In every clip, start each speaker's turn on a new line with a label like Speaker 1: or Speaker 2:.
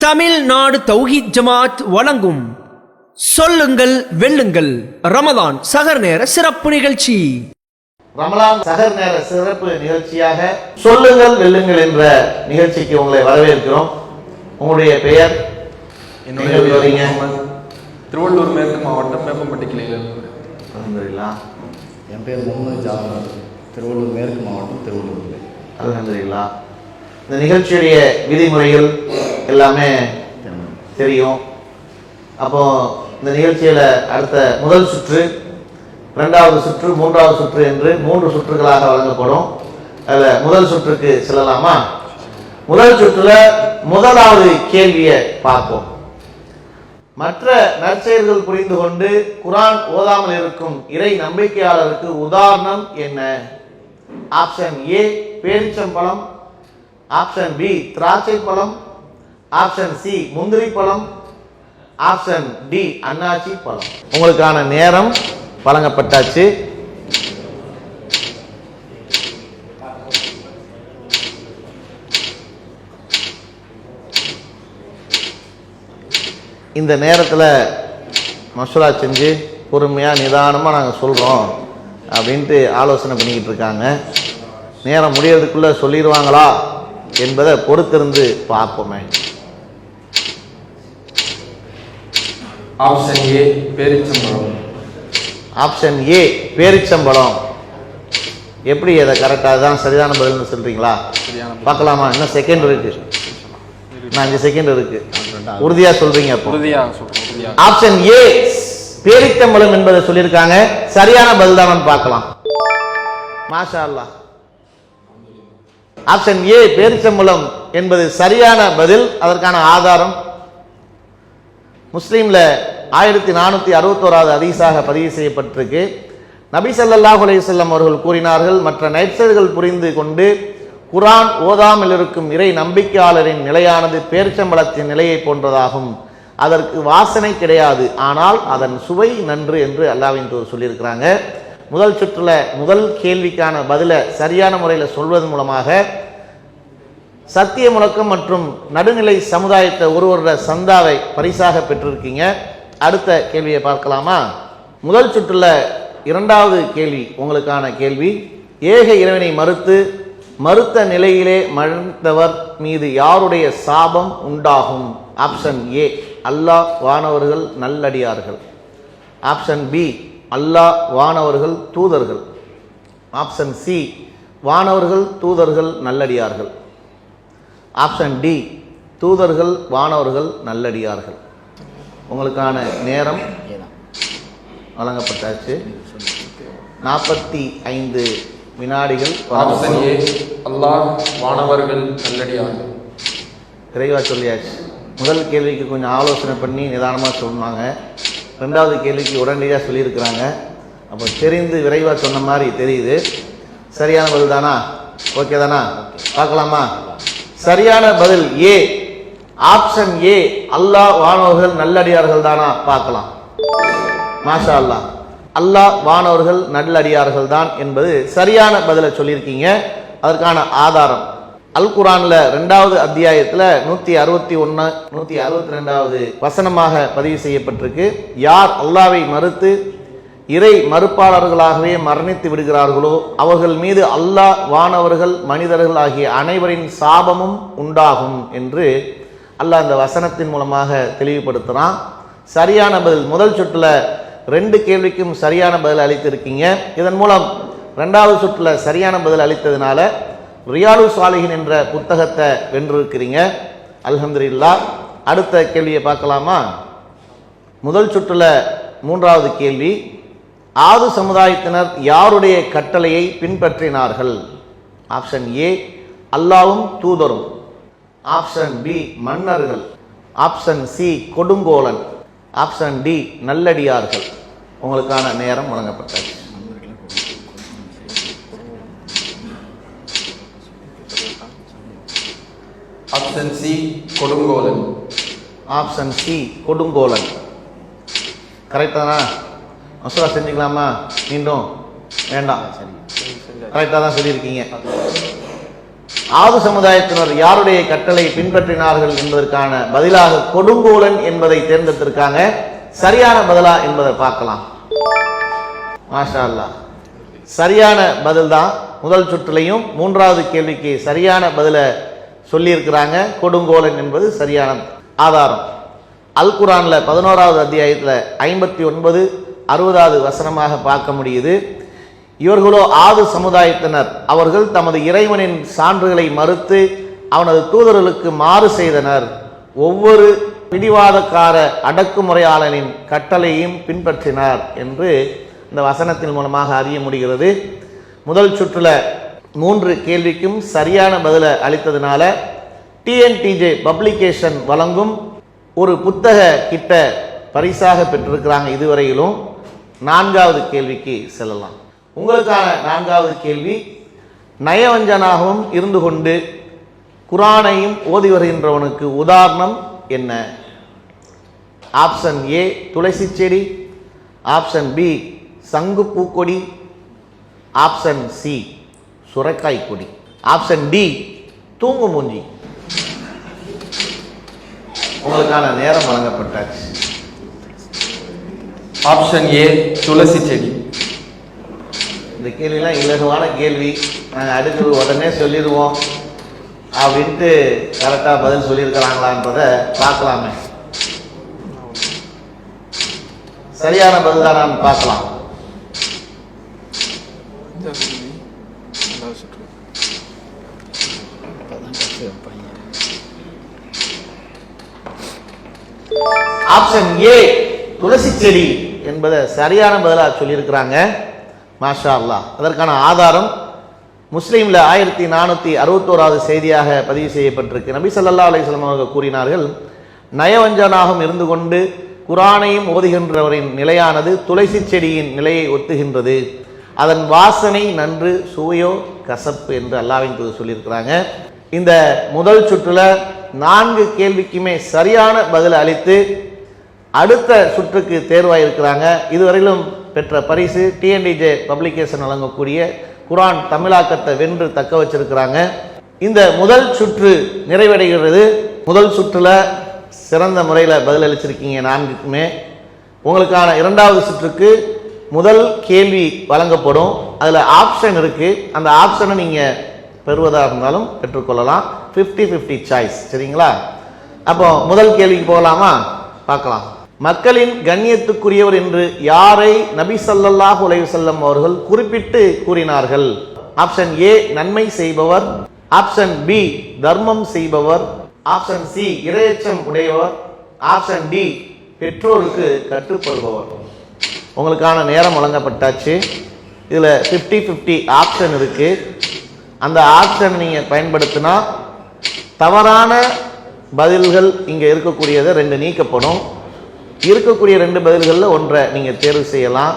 Speaker 1: தமிழ்நாடு தௌஹீத் ஜமாத் வழங்கும் சொல்லுங்கள் வெல்லுங்கள் ரமதான் சஹர் நேர சிறப்பு நிகழ்ச்சி.
Speaker 2: ரமலான் சஹர் நேர சிறப்பு நிகழ்ச்சியாக சொல்லுங்கள் வெல்லுங்கள் என்ற நிகழ்ச்சிக்கு உங்களை வரவேற்கிறோம். உங்களுடைய பெயர்?
Speaker 3: திருவள்ளூர் மேற்கு மாவட்டம் வேப்பம்பட்டி கிளையில்.
Speaker 4: என் பேர் முகமது ஜாஃபர், திருவள்ளூர் மேற்கு மாவட்டம், திருவள்ளூர்.
Speaker 2: அல்ஹம்துலில்லாஹ். இந்த நிகழ்ச்சியுடைய விதிமுறைகள் எல்லாமே தெரியும். அப்போ இந்த நிகழ்ச்சியில அடுத்த முதல் சுற்று, இரண்டாவது சுற்று, மூன்றாவது சுற்று என்று 3 சுற்றுகளாக வழங்கப்படும். அதில் முதல் சுற்றுக்கு செல்லலாமா? முதல் சுற்றுல முதலாவது கேள்வியை பார்ப்போம். மற்ற நற்செயல்கள் புரிந்து கொண்டு குர்ஆன் ஓதாமல் இருக்கும் இறை நம்பிக்கையாளருக்கு உதாரணம் என்ன? ஆப்ஷன் ஏ பேரிச்சம்பழம், ஆப்ஷன் பி திராட்சை பழம், ஆப்ஷன் சி முந்திரி பழம், ஆப்ஷன் டி அன்னாச்சி பழம். உங்களுக்கான நேரம் வழங்கப்பட்டாச்சு. இந்த நேரத்தில் மசூரா செஞ்சு பொறுமையாக நிதானமாக நாங்கள் சொல்கிறோம் அப்படின்ட்டு ஆலோசனை பண்ணிக்கிட்டு இருக்காங்க. நேரம் முடியறதுக்குள்ளே சொல்லிடுவாங்களா என்பதை பொறுத்திருந்து பார்ப்போமே.
Speaker 3: ஆப்ஷன் ஏ பேரிச்சம்பழம்.
Speaker 2: ஆப்ஷன் ஏ பேரிச்சம்பழம். எப்படி அதை கரெக்டாக தான் சரியான பதில்னு சொல்கிறீங்களா? பார்க்கலாமா? இன்னும் செகண்ட் இருக்கு, இன்னும் 5 செகண்ட் இருக்கு. உறுதியாக சொல்றீங்க? ஆப்ஷன் ஏ பேரிச்சம்பழம் என்பதை சொல்லியிருக்காங்க. சரியான பதில் தான் பார்க்கலாம். மாஷா அல்லாஹ். ஆப்ஷன் ஏ பேரிச்சம்பழம் என்பது சரியான பதில். அதற்கான ஆதாரம் முஸ்லீம்ல 1461வது ஹதீஸாக பதிவு செய்யப்பட்டிருக்கு. நபி ஸல்லல்லாஹு அலைஹி வஸல்லம் அவர்கள் கூறினார்கள், மற்ற நற்செயல்கள் புரிந்து கொண்டு குர்ஆன் ஓதாமல் இருக்கும் இறை நம்பிக்கையாளரின் நிலையானது பேரிச்சம்பழத்தின் நிலையை போன்றதாகும். அதற்கு வாசனை கிடையாது, ஆனால் அதன் சுவை நன்று என்று அல்லாஹ்வின் தூதர் சொல்லியிருக்கிறாங்க. முதல் சுற்றுல முதல் கேள்விக்கான பதிலை சரியான முறையில் சொல்வதன் மூலமாக சத்திய முழக்கம் மற்றும் நடுநிலை சமுதாயத்தை ஒருவரோட சந்தாவை பரிசாக பெற்றிருக்கீங்க. அடுத்த கேள்வியை பார்க்கலாமா? முதல் சுற்றுல இரண்டாவது கேள்வி உங்களுக்கான கேள்வி. ஏக இறைவனை மறுத்த நிலையிலே மறைந்தவர் மீது யாருடைய சாபம் உண்டாகும்? ஆப்ஷன் ஏ அல்லாஹ் வானவர்கள் நல்லடியார்கள், ஆப்ஷன் பி அல்லாஹ் வானவர்கள் தூதர்கள், ஆப்ஷன் சி வானவர்கள் தூதர்கள் நல்லடியார்கள், ஆப்ஷன் டி தூதர்கள் வானவர்கள் நல்லடியார்கள். உங்களுக்கான நேரம் வழங்கப்பட்டாச்சு. 45 வினாடிகள்.
Speaker 3: ஆப்ஷன் ஏ அல்லாஹ் வானவர்கள் நல்லடியார்கள்.
Speaker 2: விரைவாக சொல்லியாச்சு. முதல் கேள்விக்கு கொஞ்சம் ஆலோசனை பண்ணி நிதானமாக சொன்னாங்க. ரெண்டாவது கேள்விக்கு உடனடியாக சொல்லியிருக்கிறாங்க. அப்போ தெரிந்து விரைவாக சொன்ன மாதிரி தெரியுது. சரியான பதில் தானா? ஓகே தானா? பார்க்கலாமா? சரியான பதில் ஏ. ஆப்ஷன் ஏ அல்லாஹ் வானவர்கள் நல்லடியார்கள் தானா? பார்க்கலாம். மாஷா அல்லாஹ். அல்லாஹ் வானவர்கள் நல்லடியார்கள் தான் என்பது சரியான பதிலை சொல்லியிருக்கீங்க. அதற்கான ஆதாரம் அல் குர்ஆன்ல 2வது அத்தியாயத்தில் 161 162வது வசனமாக பதிவு செய்யப்பட்டிருக்கு. யார் அல்லாஹ்வை மறுத்து இறை மறுப்பாளர்களாகவே மரணித்து விடுகிறார்களோ அவர்கள் மீது அல்லாஹ் வானவர்கள் மனிதர்கள் ஆகிய அனைவரின் சாபமும் உண்டாகும் என்று அல்லாஹ் அந்த வசனத்தின் மூலமாக தெளிவுபடுத்துகிறான். சரியான பதில் முதல் சுற்றுல 2 கேள்விக்கும் சரியான பதில் அளித்திருக்கீங்க. இதன் மூலம் 2வது சுற்றுல சரியான பதில் அளித்ததுனால ரியாலு சாலிஹின் என்ற புத்தகத்தை வென்றிருக்கிறீங்க. அல்ஹம்துலில்லாஹ். அடுத்த கேள்வியை பார்க்கலாமா? முதல் சுற்றுல 3வது கேள்வி. ஆது சமுதாயத்தினர் யாருடைய கட்டளையை பின்பற்றினார்கள்? ஆப்ஷன் ஏ அல்லாஹ்வும் தூதரும், ஆப்ஷன் பி மன்னர்கள், ஆப்ஷன் சி கொடுங்கோலன், ஆப்ஷன் டி நல்லடியார்கள். உங்களுக்கான நேரம் வழங்கப்பட்டது.
Speaker 3: ஆப்ஷன் சி கொடுங்கோலன்.
Speaker 2: ஆப்ஷன் சி கொடுங்கோலன் கரெக்டானா? மசூரா செஞ்சுக்கலாமா? மீண்டும் வேண்டாம், கரெக்டாக தான் சொல்லியிருக்கீங்க. ஆது சமுதாயத்தினர் யாருடைய கட்டளை பின்பற்றினார்கள் என்பதற்கான பதிலாக கொடுங்கோலன் என்பதை தேர்ந்தெடுத்திருக்காங்க. சரியான பதிலா என்பதை பார்க்கலாம். மாஷா அல்லாஹ், சரியான பதில் தான். முதல் சுற்றிலையும் மூன்றாவது கேள்விக்கு சரியான பதில சொல்லி இருக்கிறாங்க. கொடுங்கோலன் என்பது சரியான ஆதாரம். அல் குர்ஆன்ல 11வது அத்தியாயத்தில் 59, 60வது வசனமாக பார்க்க முடியுது. இவர்களோ ஆது சமுதாயத்தினர், அவர்கள் தமது இறைவனின் சான்றுகளை மறுத்து அவனது தூதர்களுக்கு மாறு செய்தனர். ஒவ்வொரு பிடிவாதக்கார அடக்குமுறையாளனின் கட்டளையும் பின்பற்றினார் என்று இந்த வசனத்தின் மூலமாக அறிய முடிகிறது. முதல் சுற்றுல 3 கேள்விக்கும் சரியான பதில அளித்ததுனால TNTJ பப்ளிகேஷன் வழங்கும் ஒரு புத்தக கிட்ட பரிசாக பெற்றிருக்கிறாங்க. இதுவரையிலும் 4வது கேள்விக்கு செல்லலாம். உங்களுக்கான 4வது கேள்வி, நயவஞ்சனாகவும் இருந்து கொண்டு குர்ஆனையும் ஓதி வருகின்றவனுக்கு உதாரணம் என்ன? ஆப்ஷன் ஏ துளசி செடி, ஆப்ஷன் பி சங்கு பூக்கொடி, ஆப்ஷன் சி சுரைக்காய் கொடி, ஆப்ஷன் டி தூங்கு மூஞ்சி. உங்களுக்கான நேரம் வழங்கப்பட்டாச்சு.
Speaker 3: ஆப்ஷன் ஏ துளசி செடி.
Speaker 2: இந்த கேள்விலாம் இலகுவான கேள்வி, நாங்கள் அடுத்து உடனே சொல்லிடுவோம் அப்படின்ட்டு கரெக்டாக பதில் சொல்லியிருக்கிறாங்களான்றதை பார்க்கலாமே. சரியான பதில் தான் நாம் பார்க்கலாம். ஆப்ஷன் ஏ துளசி செடி என்பதை சரியான பதிலாக சொல்லியிருக்கிறாங்க. மாஷா அல்லாஹ். அதற்கான ஆதாரம் முஸ்லீம்ல 1461வது செய்தியாக பதிவு செய்யப்பட்டிருக்கு. நபி ஸல்லல்லாஹு அலைஹி வஸல்லம் அவர்கள் கூறினார்கள், நயவஞ்சனாகவும் இருந்து கொண்டு குர்ஆனையும் ஓதுகின்றவரின் நிலையானது துளசி செடியின் நிலையை ஒத்துகின்றது. அதன் வாசனை நன்று, சுவையோ கசப்பு என்று அல்லாஹ்வின் தூதர் சொல்லியிருக்கிறாங்க. இந்த முதல் சுற்றுல 4 கேள்விக்குமே சரியான பதில் அளித்து அடுத்த சுற்றுக்கு தேர்வாயிருக்கிறாங்க. இதுவரையிலும் பெற்ற பரிசு TNTJ பப்ளிகேஷன் வழங்கக்கூடிய குர்ஆன் தமிழாக்கத்தை வென்று தக்க வச்சிருக்கிறாங்க. இந்த முதல் சுற்று நிறைவடைகிறது. முதல் சுற்றுல சிறந்த முறையில் பதில் அளிச்சிருக்கீங்க 4க்குமே. உங்களுக்கான 2வது சுற்றுக்கு முதல் கேள்வி வழங்கப்படும். அதில் ஆப்ஷன் இருக்கு. அந்த ஆப்ஷனை நீங்கள் பெறுவதாக இருந்தாலும் பெற்றுக்கொள்ளலாம். 50-50 சாய்ஸ். சரிங்களா? அப்போ முதல் கேள்விக்கு போகலாமா? பார்க்கலாம். மக்களின் கண்ணியத்துக்குரியவர் என்று யாரை நபி ஸல்லல்லாஹு அலைஹி வஸல்லம் அவர்கள் குறிப்பிட்டு கூறினார்கள்? ஆப்ஷன் ஏ நன்மை செய்பவர், ஆப்ஷன் பி தர்மம் செய்பவர், ஆப்ஷன் சி இறையச்சம் உடையவர், ஆப்ஷன் டி பெற்றோருக்கு கட்டுப்படுபவர். உங்களுக்கான நேரம் வழங்கப்பட்டாச்சு. இதில் 50-50 ஆப்ஷன் இருக்கு. அந்த ஆப்ஷன் நீங்கள் பயன்படுத்தினா தவறான பதில்கள் இங்கே இருக்கக்கூடியதை 2 நீக்கப்படும். இருக்கக்கூடிய 2 பதில்களில் ஒன்றை நீங்கள் தேர்வு செய்யலாம்.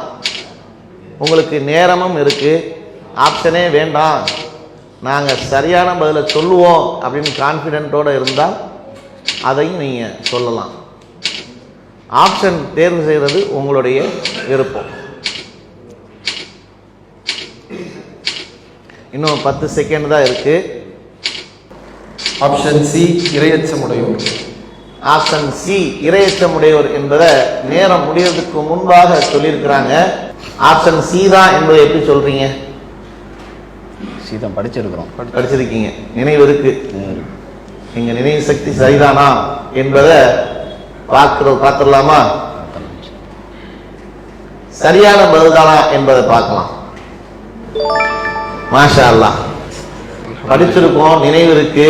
Speaker 2: உங்களுக்கு நேரமும் இருக்குது. ஆப்ஷனே வேண்டாம், நாங்கள் சரியான பதிலை சொல்லுவோம் அப்படின்னு கான்ஃபிடென்ட்டோடு இருந்தால் அதையும் நீங்கள் சொல்லலாம். ஆப்ஷன் தேர்வு செய்கிறது உங்களுடைய விருப்பம். இன்னும் 10 செகண்ட் தான் இருக்குது.
Speaker 3: ஆப்ஷன் சி இறையச்சமுடையோர்.
Speaker 2: ஆப்ஷன் சி இறையச்சமுடையோர் என்பதை நேரம் முடியறதுக்கு முன்பாக சொல்லியிருக்கிறாங்க. ஆப்ஷன் சி தான் என்பதை எப்படி சொல்றீங்க?
Speaker 4: சி தான் படிச்சிருக்கிறோம்.
Speaker 2: படிச்சிருக்கீங்க, நினைவு இருக்கு. எங்க நினைவு சக்தி சரிதானா என்பதை பார்த்துடலாமா? சரியான பதில்தானா என்பதை பார்க்கலாம். மாஷா அல்லாஹ். படிச்சிருக்கோம், நினைவு இருக்கு.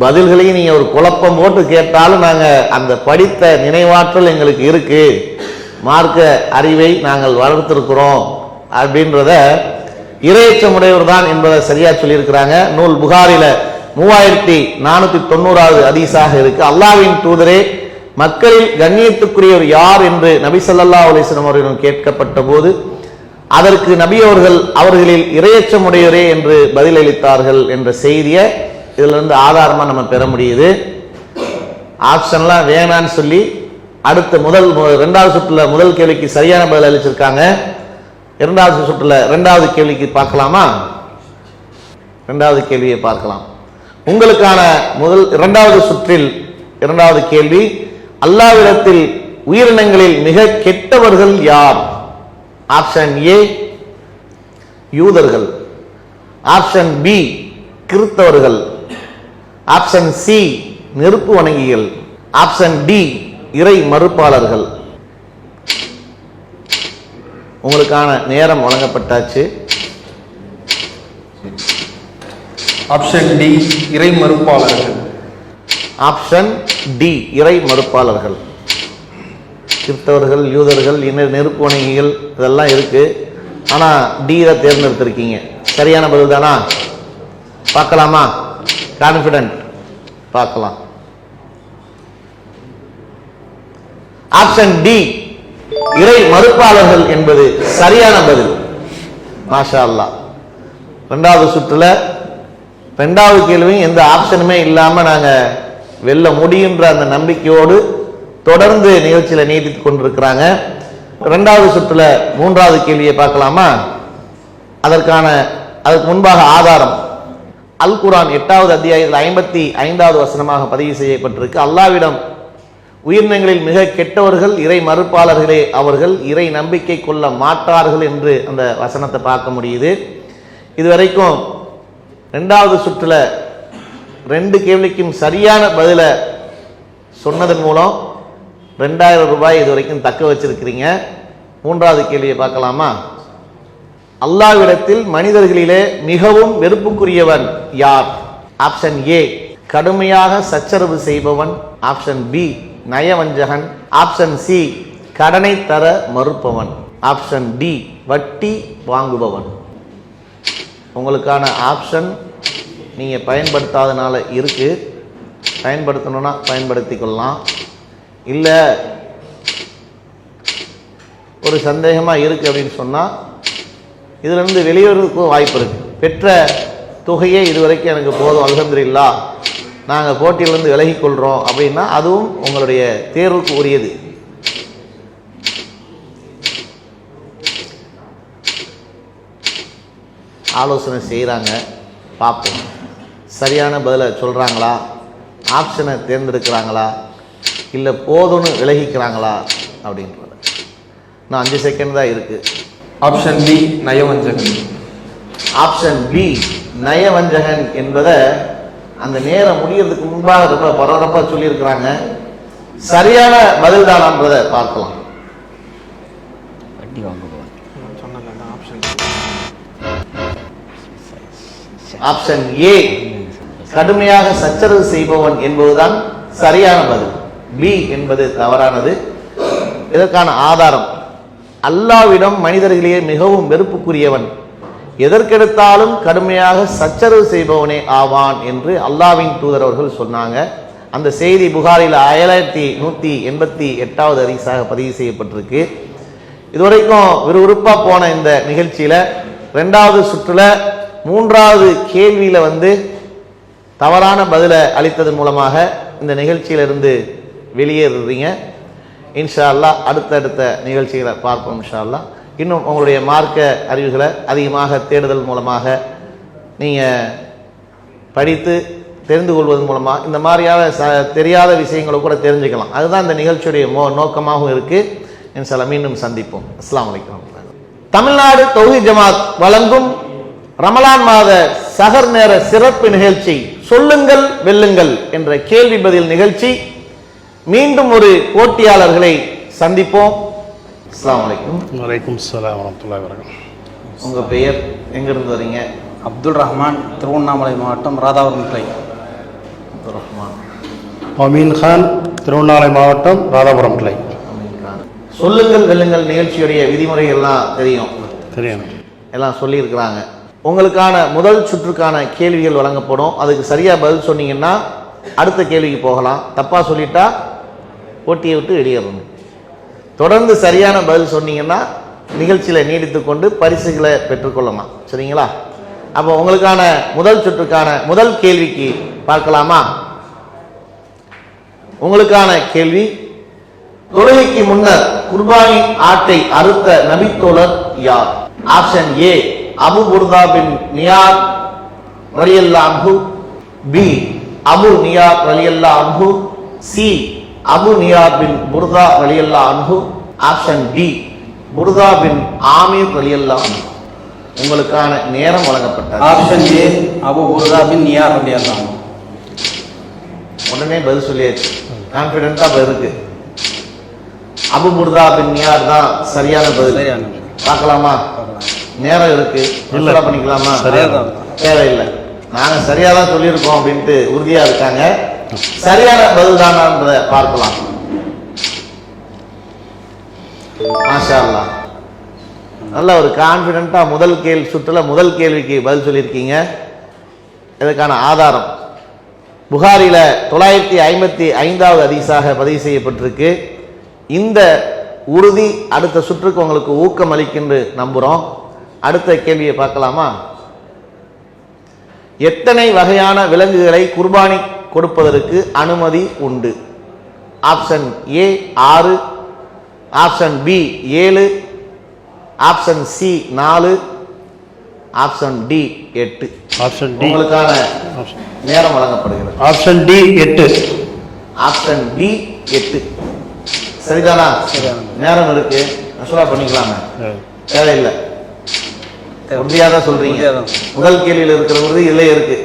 Speaker 2: பதில்களையும் நீங்க ஒரு குழப்பம் போட்டு கேட்டாலும் நாங்க அந்த படித்த நினைவாற்றல் எங்களுக்கு இருக்கு, மார்க்க அறிவை நாங்கள் வளர்த்திருக்கிறோம் அப்படின்றத இறையச்சமுடையவர் தான் என்பதை சரியா சொல்லியிருக்கிறாங்க. நூல் புகாரில 3490வது ஹதீஸாக இருக்கு. அல்லாஹ்வின் தூதரே, மக்களில் கண்ணியத்துக்குரியவர் யார் என்று நபி ஸல்லல்லாஹு அலைஹி வஸல்லம் அவர்களிடம் கேட்கப்பட்ட போது அதற்கு நபி அவர்கள் அவர்களில் இறையச்சமுடையவரே என்று பதிலளித்தார்கள் என்ற செய்தியை இதுல இருந்து ஆதாரமா நம்ம பெற முடியுது. ஆப்ஷன்லாம் வேணான்னு சொல்லி அடுத்த 2வது சுற்றுல முதல் கேள்விக்கு சரியான பதில் அளிச்சிருக்காங்க. 2வது சுற்றுல 2வது கேள்விக்கு பார்க்கலாமா? இரண்டாவது கேள்வியை பார்க்கலாம். உங்களுக்கான இரண்டாவது சுற்றில் இரண்டாவது கேள்வி, அல்லாஹ்விடத்தில் உயிரினங்களில் மிக கெட்டவர்கள் யார்? ஆப்ஷன் ஏ யூதர்கள், ஆப்ஷன் பி கிறிஸ்தவர்கள், ஆப்ஷன் சி நெருப்பு வணங்கிகள், ஆப்ஷன் டி இறை மறுப்பாளர்கள். உங்களுக்கான நேரம் வழங்கப்பட்டாச்சு.
Speaker 3: ஆப்ஷன் டி இறை மறுப்பாளர்கள்.
Speaker 2: ஆப்ஷன் டி இறை மறுப்பாளர்கள். கிறிஸ்தவர்கள், யூதர்கள், நெருப்பு வணங்கிகள் இதெல்லாம் இருக்கு. ஆனா டி தான் தேர்ந்தெடுத்திருக்கீங்க. சரியான பதில் தானா? பார்க்கலாமா? கான்பிடன்ட் பார்க்கலாம். ஆப்ஷன் டி இறை மறுப்பாளர்கள் என்பது சரியான பதில். மாஷா அல்லாஹ். இரண்டாவது சுற்றுல இரண்டாவது கேள்வியும் எந்த ஆப்ஷனுமே இல்லாம நாங்க வெல்ல முடியுன்ற அந்த நம்பிக்கையோடு தொடர்ந்து நிகழ்ச்சியில நீட்டித்துக் கொண்டிருக்கிறாங்க. இரண்டாவது சுற்றுல மூன்றாவது கேள்வியை பார்க்கலாமா? அதற்கு முன்பாக ஆதாரம் அல் குர்ஆன் 8வது அத்தியாயத்தில் 55வது வசனமாக பதிவு செய்யப்பட்டிருக்கு. அல்லாஹ்விடம் உயிரினங்களில் மிக கெட்டவர்கள் இறை மறுப்பாளர்களே, அவர்கள் இறை நம்பிக்கை கொள்ள மாட்டார்கள் என்று அந்த வசனத்தை பார்க்க முடியுது. இதுவரைக்கும் இரண்டாவது சுற்றுல 2 கேள்விக்கும் சரியான பதில சொன்னதன் மூலம் 2000 ரூபாய் இதுவரைக்கும் தக்க வச்சிருக்கிறீங்க. மூன்றாவது கேள்வியை பார்க்கலாமா? அல்லாஹ்விடத்தில் மனிதர்களிலே மிகவும் வெறுப்புக்குரியவன் யார்? ஆப்ஷன் ஏ கடுமையாக சச்சரவு செய்பவன், ஆப்ஷன் பி நயவஞ்சகன், ஆப்ஷன் சி கடனை தர மறுப்பவன், ஆப்ஷன் டி வட்டி வாங்குபவன். உங்களுக்கான ஆப்ஷன் நீங்க பயன்படுத்தாதனால இருக்கு. பயன்படுத்தணும்னா பயன்படுத்திக் கொள்ளலாம். இல்ல ஒரு சந்தேகமா இருக்கு அப்படின்னு சொன்னா இதுல இருந்து வெளியேறதுக்கு வாய்ப்பு இருக்கு. பெற்ற தொகையே இதுவரைக்கும் எனக்கு போதும், அல்ஹம்துலில்லாஹ், நாங்க போட்டியிலிருந்து விலகிக் கொள்றோம் அப்படின்னா அதுவும் உங்களுடைய தேர்வுக்கு உரியது. ஆலோசனை செய்கிறாங்க, பார்ப்போம். சரியான பதிலை சொல்கிறாங்களா, ஆப்ஷனை தேர்ந்தெடுக்கிறாங்களா, இல்லை போதும்னு விலகிக்கிறாங்களா அப்படின்றத. இன்னும் 5 செகண்ட் தான் இருக்குது.
Speaker 3: ஆப்ஷன் பி நயவஞ்சகன்.
Speaker 2: ஆப்ஷன் பி நயவஞ்சகன் என்பதை அந்த நேரம் முடியறதுக்கு முன்பாக ரொம்ப பரபரப்பாக சொல்லியிருக்கிறாங்க. சரியான பதில் தானான்றதை பார்க்கலாம்.
Speaker 4: வட்டி வாங்குபவன்.
Speaker 2: ஆப்ஷன் ஏ கடுமையாக சச்சரவு செய்பவன் என்பதுதான் சரியான பதில். பி என்பது தவறானது. இதற்கான ஆதாரம் அல்லாஹ்விடம் மனிதர்களே மிகவும் வெறுப்புக்குரியவன், எதற்கெடுத்தாலும் கடுமையாக சச்சரவு செய்பவனே ஆவான் என்று அல்லாஹ்வின் தூதர் அவர்கள் சொன்னாங்க. அந்த செய்தி புகாரில் 1188வது ஹதீஸாக பதிவு செய்யப்பட்டிருக்கு. இதுவரைக்கும் விறுவிறுப்பா போன இந்த நிகழ்ச்சியில இரண்டாவது சுற்றுல மூன்றாவது கேள்வியில தவறான பதிலை அளித்ததன் மூலமாக இந்த நிகழ்ச்சியிலிருந்து வெளியேறுறீங்க. இன்ஷா அல்லாஹ் அடுத்தடுத்த நிகழ்ச்சிகளை பார்ப்போம். இன்ஷா அல்லாஹ் இன்னும் உங்களுடைய மார்க்க அறிவுகளை அதிகமாக தேடுதல் மூலமாக நீங்கள் படித்து தெரிந்து கொள்வதன் மூலமாக இந்த மாதிரியான தெரியாத விஷயங்களை கூட தெரிஞ்சுக்கலாம். அதுதான் இந்த நிகழ்ச்சியுடைய நோக்கமாகவும் இருக்குது. இன்ஷா அல்லாஹ் மீண்டும் சந்திப்போம். அஸ்ஸலாமு அலைக்கும். தமிழ்நாடு தௌஹீத் ஜமாத் வழங்கும் ரமலான் மாத சஹர் நேர சிறப்பு நிகழ்ச்சி சொல்லுங்கள் வெல்லுங்கள் என்ற கேள்வி பதில் நிகழ்ச்சி. மீண்டும் ஒரு போட்டியாளர்களை சந்திப்போம். அஸ்ஸலாமு அலைக்கும்.
Speaker 5: வலைக்கும் ஸலாம் வரஹ்மத்துல்லாஹி வபரகாத்துஹு.
Speaker 2: உங்க பெயர், எங்கிருந்து வரீங்க?
Speaker 6: அப்துல் ரஹ்மான், திருவண்ணாமலை மாவட்டம், ராதாபுரம் கிளை.
Speaker 2: அப்துல் ரஹ்மான்.
Speaker 5: அமீன் கான், திருவண்ணாமலை மாவட்டம், ராதாபுரம் கிளை.
Speaker 2: அமீன் கான். சொல்லுங்கள் வெல்லுங்கள் நிகழ்ச்சியுடைய விதிமுறைகள்லாம் தெரியும், எல்லாம் சொல்லியிருக்கிறாங்க. உங்களுக்கான முதல் சுற்றுக்கான கேள்விகள் வழங்கப்படும். அதுக்கு சரியா பதில் சொன்னீங்கன்னா அடுத்த கேள்விக்கு போகலாம். தப்பா சொல்லிட்டா போட்டியை விட்டு வெளியேறணும். தொடர்ந்து சரியான பதில் சொன்னீங்கன்னா நிகழ்ச்சியில நீடித்து கொண்டு பரிசுகளை பெற்றுக்கொள்ளலாம். சரிங்களா? அப்போ உங்களுக்கான முதல் சுற்றுக்கான முதல் கேள்விக்கு பார்க்கலாமா? உங்களுக்கான கேள்வி, தொழுகைக்கு முன்னர் குர்பானி ஆட்டை அறுத்த நபித்தோழர் யார்? ஆப்ஷன் ஏ அபு புர்தா பின் நியார், ரலியல்லாஹு அன்ஹு, பி அபு நியாத் ரலியல்லாஹு அன்ஹு, சி அபு நியாத் பின் புர்தா ரலியல்லாஹு அன்ஹு, ஆப்ஷன் டி புர்தா பின் ஆமீர் ரலியல்லாஹு அன்ஹு. உங்களுக்கான நேரம் வழங்கப்பட்டது.
Speaker 6: ஆப்ஷன் ஏ அபு புர்தா பின் நியார் ரலியல்லாஹு அன்ஹு.
Speaker 2: உடனே பதில் சொல்லியாச்சு, கான்பிடென்டா பதில் இருக்கு. அபு புர்தா பின் நியார் தான் சரியான பதில்.
Speaker 6: சரியான
Speaker 2: பார்க்கலாமா? நேரம் இருக்கு, இல்ல பண்ணிக்கலாமா?
Speaker 6: சரியாதான்.
Speaker 2: தேவையில்லை, நாங்க சரியா தான் சொல்லியிருக்கோம் அப்படின்ட்டு உறுதியா இருக்காங்க. சரியான பதில் தானன்றதை பார்க்கலாம். மாஷா அல்லாஹ், நல்ல ஒரு கான்பிடென்ட்டா முதல் கேள்விக்கு பதில் சொல்லியிருக்கீங்க. இதற்கான ஆதாரம் புகாரில 955வது ஹதீஸாக பதிவு செய்யப்பட்டிருக்கு. இந்த உறுதி அடுத்த சுற்றுக்கு உங்களுக்கு ஊக்கம் அளிக்கின்று நம்புறோம். அடுத்த கேள்வியை பார்க்கலாமா? எத்தனை வகையான விலங்குகளை குர்பானி கொடுப்பதற்கு அனுமதி உண்டு? Option A 6, option B 7, option C 4, option D 8.
Speaker 5: Option D.
Speaker 2: உங்களுக்கான நேரம் வழங்கப்படுகிறது.
Speaker 5: Option D 8.
Speaker 2: ஆப்ஷன் டி 8 சரிதானா? நேரம் இருக்கு, மசூரா பண்ணிக்கலாமே, தேவையில்லை. உறுதியாக சொல்றீங்க. முதல் கேள்வியில் இருக்கிற உறுதி இல்லை இருக்கு.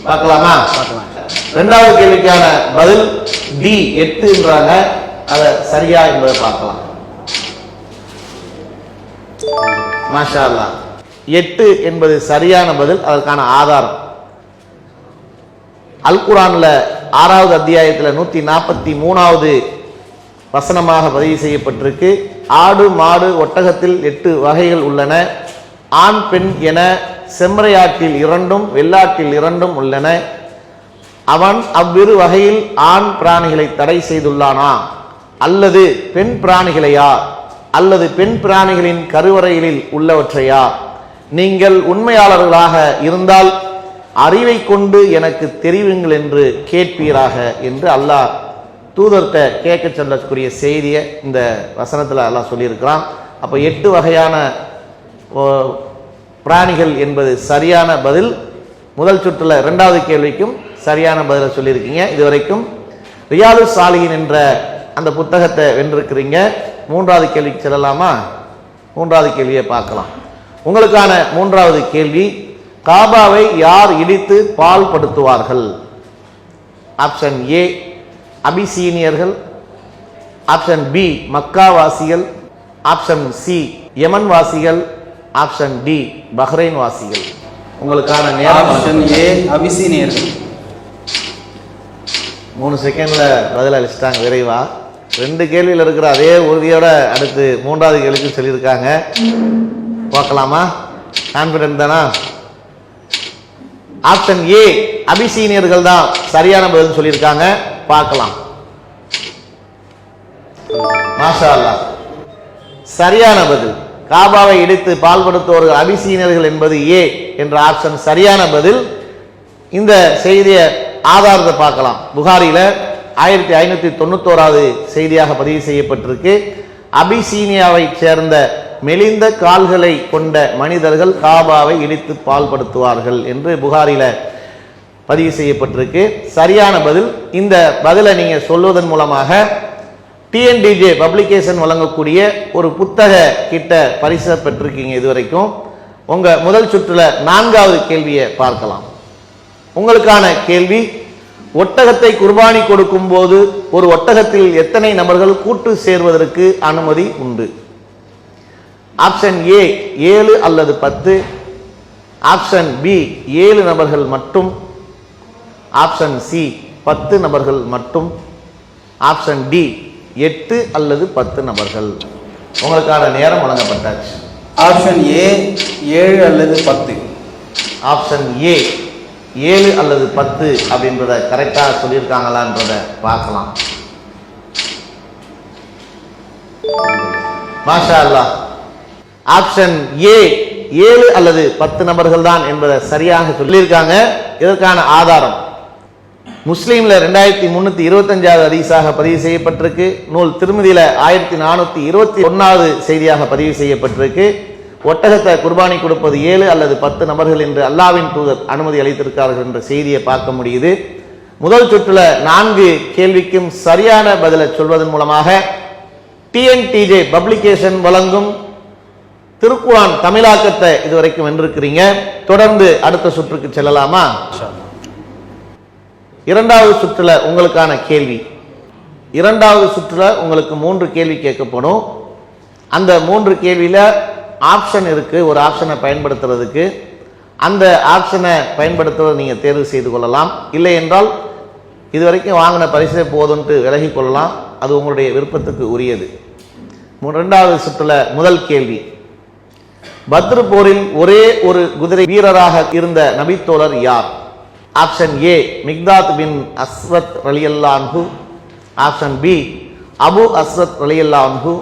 Speaker 2: பார்க்கலாமா? இரண்டாவது கேள்விக்கான பதில் டி 8ன்றாங்க. அதை சரியா என்பதை பார்க்கலாம். மாஷா அல்லாஹ், 8 என்பது சரியான பதில். அதற்கான ஆதாரம் அல் குர்ஆன்ல 6வது அத்தியாயத்தில் 143வது வசனமாக பதிவு செய்யப்பட்டிருக்கு. ஆடு மாடு ஒட்டகத்தில் 8 வகைகள் உள்ளன. ஆண் பெண் என செம்மறையாட்டில் 2ம் வெள்ளாட்டில் 2ம் உள்ளன. அவன் அவ்விரு வகையில் ஆண் பிராணிகளை தடை செய்துள்ளானா, அல்லது பெண் பிராணிகளையா, அல்லது பெண் பிராணிகளின் கருவறைகளில் உள்ளவற்றையா? நீங்கள் உண்மையாளர்களாக இருந்தால் அறிவை கொண்டு எனக்கு தெரிவிங்கள் என்று கேட்பீராக என்று அல்லாஹ் தூதர்கிட்ட கேட்க சொல்லக்கூடிய செய்தியை இந்த வசனத்தில் அல்லாஹ் சொல்லியிருக்கிறான். அப்போ 8 வகையான பிராணிகள் என்பது சரியான பதில். முதல் சுற்றுல 2வது கேள்விக்கும் சரியான பதிலை சொல்லியிருக்கீங்க. இதுவரைக்கும் ரியாலு சாலிஹின் என்ற அந்த புத்தகத்தை வென்றிருக்கிறீங்க. 3வது கேள்விக்கு செல்லலாமா? 3வது கேள்வியை பார்க்கலாம். உங்களுக்கான 3வது கேள்வி, காபாவை யார் இடித்து பால் படுத்துவார்கள்? ஆப்ஷன் ஏ அபிசீனியர்கள், ஆப்ஷன் பி மக்காவாசிகள், ஆப்ஷன் சி யமன் வாசிகள், ஆப்ஷன் டி பஹ்ரைன் வாசிகள். உங்களுக்கான நேரம்.
Speaker 6: Option A அபிசீனியர்கள்.
Speaker 2: 3 செகண்ட்ல பதில் அளிச்சிட்டாங்க விரைவா. 2 கேள்வியில் இருக்கிற அதே உறுதியோட அடுத்து 3வது கேள்விக்கு சொல்லியிருக்காங்க. பார்க்கலாமா? கான்பிடன்ட் தானா? ஆப்ஷன் ஏ அபிசீனியர்கள் தான் சரியான பதில் சொல்லியிருக்காங்க. பார்க்கலாம். மாஷா அல்லாஹ், சரியான பதில். காபாவை இடித்து பால்படுத்துவோர்கள் அபிசீனியர்கள் என்பது ஏ என்ற ஆப்ஷன் சரியான பதில். இந்த செய்தியை ஆதாரத்தை பார்க்கலாம். புகாரில 1591வது செய்தியாக பதிவு செய்யப்பட்டிருக்கு. அபிசீனியாவை சேர்ந்த மெலிந்த கால்களை கொண்ட மனிதர்கள் காபாவை இடித்து பால்படுத்துவார்கள் என்று புகாரில பதிவு செய்யப்பட்டிருக்கு. சரியான பதில். இந்த பதிலை நீங்க சொல்வதன் மூலமாக டிஎன்டிஜே பப்ளிகேஷன் வழங்கக்கூடிய ஒரு புத்தக கிட்ட பரிசு பெற்றிருக்கீங்க. இதுவரைக்கும் உங்க முதல் சுற்றுல 4வது கேள்வியை பார்க்கலாம். உங்களுக்கான கேள்வி, ஒட்டகத்தை குர்பானி கொடுக்கும் போது ஒரு ஒட்டகத்தில் எத்தனை நபர்கள் கூட்டு சேர்வதற்கு அனுமதி உண்டு? ஆப்ஷன் ஏ 7 அல்லது 10, ஆப்ஷன் பி 7 நபர்கள் மட்டும், ஆப்ஷன் சி 10 நபர்கள் மட்டும், ஆப்ஷன் டி 8 அல்லது 10 நபர்கள். உங்களுக்கான நேரம் வழங்கப்பட்டாச்சு.
Speaker 6: ஆப்ஷன் ஏ 7 அல்லது 10.
Speaker 2: ஆப்ஷன் ஏ 7 அல்லது 10 அப்படின்றத கரெக்டா சொல்லியிருக்காங்களான்றத பார்க்கலாம். மாஷா அல்லாஹ், ஆப்ஷன் ஏ 7 அல்லது 10 நபர்கள் தான் என்பதை சரியாக சொல்லியிருக்காங்க. இதற்கான ஆதாரம் முஸ்லீம்ல 2325வது ஹதீஸாக பதிவு செய்யப்பட்டிருக்கு. நூல் திருமதியில 1421வது செய்தியாக பதிவு செய்யப்பட்டிருக்கு. ஒட்டகத்தை குர்பானி கொடுப்பது 7 அல்லது 10 நபர்கள் என்று அல்லாஹ்வின் தூதர் அனுமதி அளித்திருக்கிறார்கள் என்ற செய்தியை பார்க்க முடியுது. முதல் சுற்றுல 4 கேள்விக்கும் சரியான பதிலை சொல்வதன் மூலமாக டிஎன்டிஜே பப்ளிகேஷன் வழங்கும் திருக்குர்ஆன் தமிழாக்கத்தை இதுவரைக்கும் வென்றிருக்கிறீங்க. தொடர்ந்து அடுத்த சுற்றுக்கு செல்லலாமா? இரண்டாவது சுற்றுல உங்களுக்கான கேள்வி. இரண்டாவது சுற்றுல உங்களுக்கு 3 கேள்வி கேட்கப்படும். அந்த 3 கேள்வியில ஆப்ஷன் இருக்கு. ஒரு ஆப்ஷனை பயன்படுத்துறதுக்கு அந்த ஆப்ஷனை பயன்படுத்துவதை நீங்க தேர்வு செய்து கொள்ளலாம். இல்லை என்றால் இதுவரைக்கும் வாங்கின பரிசே போதுன்ட்டு விலகி கொள்ளலாம். அது உங்களுடைய விருப்பத்துக்கு உரியது. இரண்டாவது சுற்றுல முதல் கேள்வி, பத்ரு போரில் ஒரே ஒரு குதிரை வீரராக இருந்த நபித்தோழர் யார்? Option A Miqdad bin Aswad ரலியல்லாஹு அன்ஹு, ஆப்ஷன் பி அபு அஸ்வத் ரலியல்லாஹு அன்ஹு,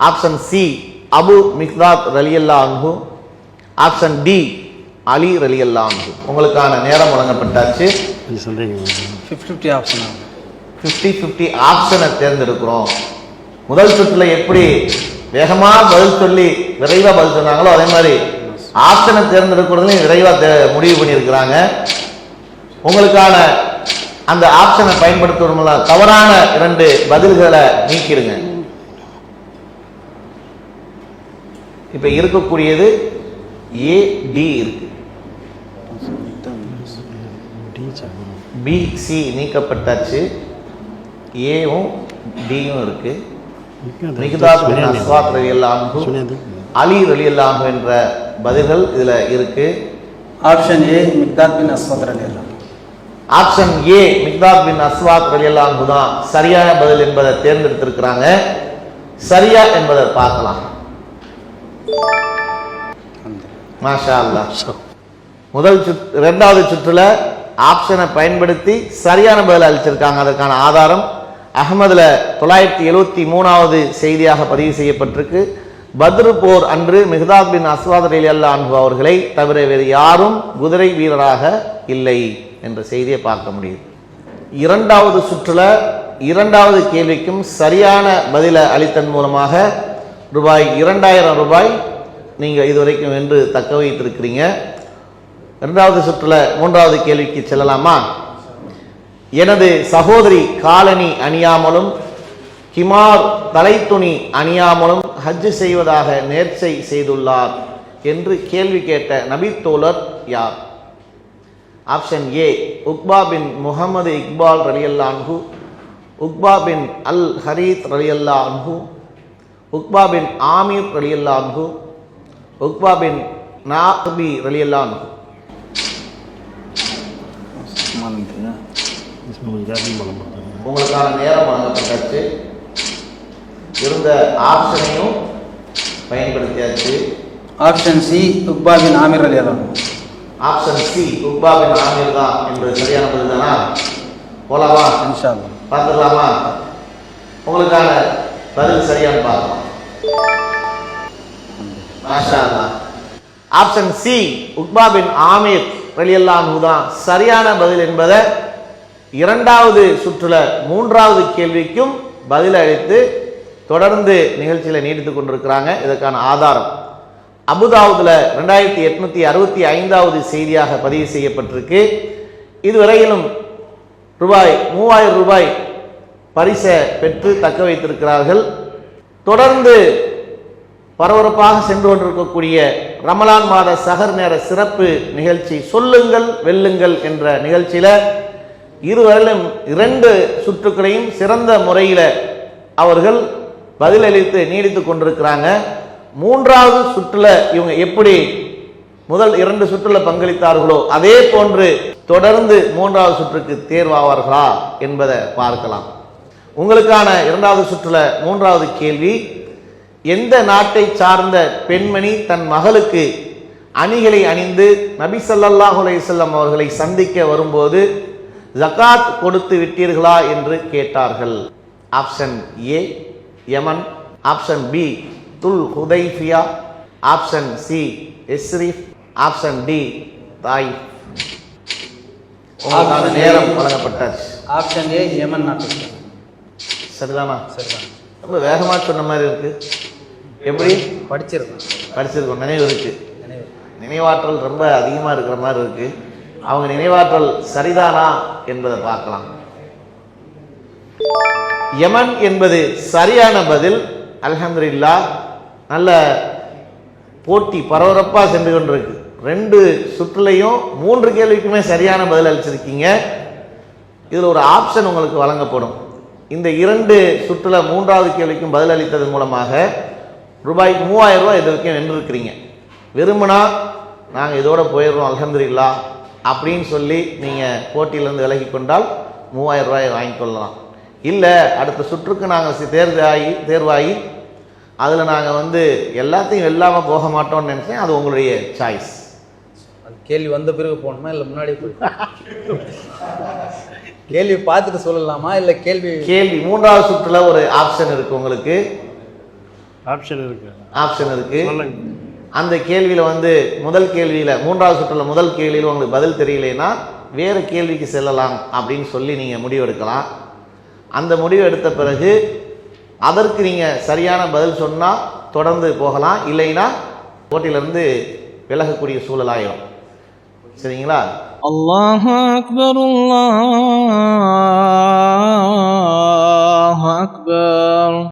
Speaker 2: ஆப்ஷன் சி அபு மிக்தாத் ரலியல்லாஹு அன்ஹு, ஆப்ஷன் டி அலி ரலியல்லாஹு அன்ஹு. உங்களுக்கான நேரம் வழங்கப்பட்டாச்சு.
Speaker 6: 50-50 ஆப்ஷன்.
Speaker 2: 50-50 ஆப்ஷனை தேர்ந்தெடுக்கிறோம். முதல் சுற்றுல எப்படி வேகமா பதில் சொல்லி விரைவா பதில் சொன்னாங்களோ அதே மாதிரி ஆப்ஷனை தேர்ந்தெடுக்கிறதுலையும் விரைவா முடிவு பண்ணியிருக்கிறாங்க. உங்களுக்கான அந்த ஆப்ஷனை பயன்படுத்துவதன் தவறான 2 பதில்களை நீக்கிடுங்க. இப்ப இருக்கக்கூடியது ஏ டி இருக்கு, பி சி நீக்கப்பட்டாச்சு, ஏவும் டியும் இருக்கு. மிக்தாத் பின் அஸ்வாத் ரலியல்லாஹு அன்ஹு, அலி ரலியல்லாஹு அன்ஹு என்ற பதில்கள் இதுல இருக்கு.
Speaker 6: Option A Miqdad bin Aswad ரலியல்லாஹு.
Speaker 2: Option A Miqdad bin Aswad ரலியல்லாஹு அன்ஹு தான் சரியான பதில் என்பதை தேர்ந்தெடுத்திருக்கிறாங்க. சரியா என்பதை பார்க்கலாம். மாஷா அல்லாஹ். இரண்டாவது சுற்றுல ஆப்ஷனை பயன்படுத்தி சரியான பதில் அளிச்சிருக்காங்க. அதற்கான ஆதாரம் அஹ்மதுல 973வது செய்தியாக பதிவு செய்யப்பட்டிருக்கு. பத்ரு போர் அன்று மிக்தாத் பின் அஸ்வாத் ரலியல்லாஹு அன்ஹு அவர்களை தவிர வேறு யாரும் குதிரை வீரராக இல்லை என்ற செய்தியை பார்க்க முடியுது. இரண்டாவது சுற்றுல இரண்டாவது கேள்விக்கும் சரியான பதிலை அளித்தன் மூலமாக ரூபாய் 2000 நீங்க இதுவரைக்கும் வென்று தக்க வைத்திருக்கிறீங்க. இரண்டாவது சுற்றுல மூன்றாவது கேள்விக்கு செல்லலாமா? எனது சகோதரி காலணி அணியாமலும் கிமார் தலைத்துணி அணியாமலும் ஹஜ் செய்வதாக நேர்ச்சை செய்துள்ளார் என்று கேள்வி கேட்ட நபித்தோழர் யார்? ஆப்ஷன் ஏ உக்பா பின் முகமது இக்பால் ரலியல்லாஹு அன்ஹு, உக்பா பின் அல் ஹரீத் ரலியல்லாஹு அன்ஹு, உக்பா பின் ஆமீர் ரலியல்லாஹு அன்ஹு, உக்பா பின் நாபி ரலியல்லாஹு அன்ஹு. உங்களுக்கான நேரம் வழங்கப்பட்டாச்சு. இருந்த ஆப்ஷனையும் பயன்படுத்தியாச்சு.
Speaker 6: ஆப்ஷன் சி உக்பா பின் ஆமீர் ரலியல்லாஹு அன்ஹு.
Speaker 2: ஆப்ஷன் சி உக்பா பின் ஆமீர் தான் என்பது சரியான பதில் தானா? போலாமா?
Speaker 6: இன்ஷா அல்லாஹ்.
Speaker 2: பார்த்துடலாமா? உங்களுக்கான பதில் சரியான பார்க்கலாம். மாஷா அல்லாஹ். ஆப்ஷன் சி உக்பா பின் ஆமீர் ரலியல்லாஹு அன்ஹு தான் சரியான பதில் என்பதை இரண்டாவது சுற்றுல மூன்றாவது கேள்விக்கும் பதில் அளித்து தொடர்ந்து நிகழ்ச்சியில நீடித்துக் கொண்டிருக்கிறாங்க. இதற்கான ஆதாரம் அபுதாவுதுல 2865வது செய்தியாக பதிவு செய்யப்பட்டிருக்கு. இதுவரையிலும் ரூபாய் 3000 பரிசை பெற்று தக்க வைத்திருக்கிறார்கள். தொடர்ந்து பரபரப்பாக சென்று கொண்டிருக்கக்கூடிய ரமலான் மாத சஹர் நேர சிறப்பு நிகழ்ச்சி சொல்லுங்கள் வெல்லுங்கள் என்ற நிகழ்ச்சியில இருவரிலும் 2 சுற்றுக்களையும் சிறந்த முறையில அவர்கள் பதிலளித்து நீடித்துக் கொண்டிருக்கிறாங்க. மூன்றாவது சுற்றுல இவங்க எப்படி முதல் 2 சுற்றுல பங்களித்தார்களோ அதே போன்று தொடர்ந்து மூன்றாவது சுற்றுக்கு தேர்வாவார்களா என்பதை பார்க்கலாம். உங்களுக்கான இரண்டாவது சுற்றுல மூன்றாவது கேள்வி, எந்த நாட்டை சார்ந்த பெண்மணி தன் மகளுக்கு அணிகளை அணிந்து நபி ஸல்லல்லாஹு அலைஹி வஸல்லம் அவர்களை சந்திக்க வரும்போது ஜகாத் கொடுத்து விட்டீர்களா என்று கேட்டார்கள்? ஆப்ஷன் ஏ யமன், ஆப்ஷன் பி துல் ஹுதைஃபியா, ஆப்ஷன் சி இஸ்ரிஃப், ஆப்ஷன் டி தாயிஃப். உங்களுக்கான நேரம் வழங்கப்பட்டாச்சு.
Speaker 6: ஆப்ஷன் ஏ யமன் நாட்டு.
Speaker 2: சரிதானா?
Speaker 6: சரிதான்.
Speaker 2: ரொம்ப வேகமா சொன்ன மாதிரி இருக்கு. எப்படி
Speaker 6: படிச்சிருக்கேன்.
Speaker 2: படிச்சிருக்கோம், நினைவு இருக்கு. நினைவாற்றல் ரொம்ப அதிகமாக இருக்கிற மாதிரி இருக்கு. அவங்க நினைவாற்றல் சரிதானா என்பதை பார்க்கலாம். யமன் என்பது சரியான பதில். அல்ஹம்துலில்லாஹ், நல்ல போட்டி பரபரப்பாக சென்று கொண்டிருக்கு. 2 சுற்றுலையும் 3 கேள்விக்குமே சரியான பதில் அளிச்சிருக்கீங்க. இதில் ஒரு ஆப்ஷன் உங்களுக்கு வழங்கப்படும். இந்த 2 சுற்றுல 3வது கேள்விக்கும் பதில் அளித்ததன் மூலமாக ரூபாய் 3000 ரூபாய் இது வரைக்கும் வென்றிருக்கிறீங்க. விரும்பினா நாங்கள் இதோட போயிடுறோம் அல்ஹம்துலில்லாஹ் அப்படின்னு சொல்லி நீங்கள் போட்டியிலேருந்து விலகி கொண்டால் 3000 ரூபாயை வாங்கிக்கொள்ளலாம். இல்லை அடுத்த சுற்றுக்கு நாங்கள் தேர்வாகி அதில் நாங்கள் எல்லாத்தையும் வெல்லாமல் போக மாட்டோம்னு நினச்சேன். அது உங்களுடைய சாய்ஸ்.
Speaker 6: அது கேள்வி வந்த பிறகு போகணுமா இல்லை முன்னாடி போய் கேள்வி பார்த்துட்டு சொல்லலாமா இல்லை கேள்வி
Speaker 2: 3வது சுற்றுல ஒரு ஆப்ஷன் இருக்கு. உங்களுக்கு ஆப்ஷன் இருக்கு. அந்த கேள்வியில் முதல் கேள்வியில் 3வது சுற்றுல முதல் கேள்வியில் உங்களுக்கு பதில் தெரியலைன்னா வேறு கேள்விக்கு செல்லலாம் அப்படின்னு சொல்லி நீங்கள் முடிவெடுக்கலாம். அந்த முடிவு எடுத்த பிறகு அதற்கு நீங்கள் சரியான பதில் சொன்னால் தொடர்ந்து போகலாம், இல்லைன்னா போட்டியிலிருந்து விலகக்கூடிய சூழல் ஆயிடும். சரிங்களா?
Speaker 7: அல்லாஹு அக்பர், அல்லாஹ்